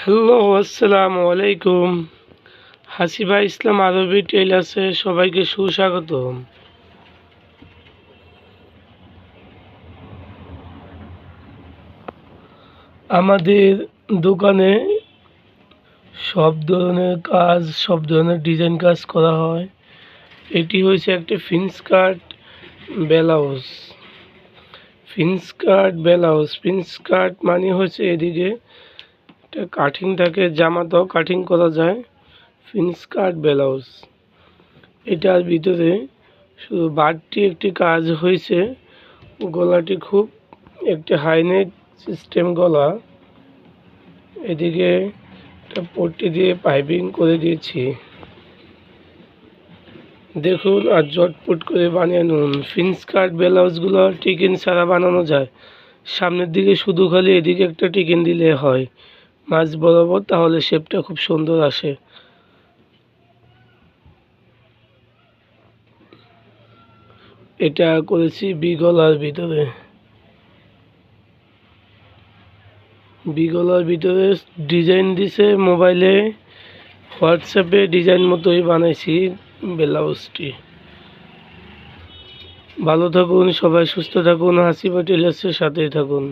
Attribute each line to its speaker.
Speaker 1: Hello, আসসালামু আলাইকুম। হাসিবা ইসলাম আরবি টেইলার্সে সবাইকে সুস্বাগতম। আমাদের দোকানে সব ধরনের কাজ, সব ধরনের ডিজাইন কাজ করা হয়। এটি হয়েছে একটি ফিন্স কাট ব্লাউজ। ফিন্স কাট মানে হচ্ছে এদিকে একটা কাটিং থাকে, জামাতেও কাটিং করা যায়। ফিন্স কাট ব্লাউজ, এটার ভিতরে শুধু বাড়তি একটি কাজ হয়েছে। গলাটি খুব একটি হাইনেক সিস্টেম গলা, এদিকে একটা পট্টি দিয়ে পাইপিং করে দিয়েছি। দেখুন আর জটপট করে বানিয়ে নিন। ফিন্স কাট ব্লাউজগুলো টিকিন ছাড়া বানানো যায়। সামনের দিকে শুধু খালি এদিকে একটা টিকিন দিলে হয় মাঝ বরাবর, তাহলে শেপটা খুব সুন্দর আসে। এটা করেছি বিগলার ভিতরে ডিজাইন দিছে মোবাইলে, হোয়াটসঅ্যাপে ডিজাইন মতোই বানাইছি ব্লাউজটি। ভালো থাকুন সবাই, সুস্থ থাকুন, হাসিবা টেইলার্সের সাথেই থাকুন।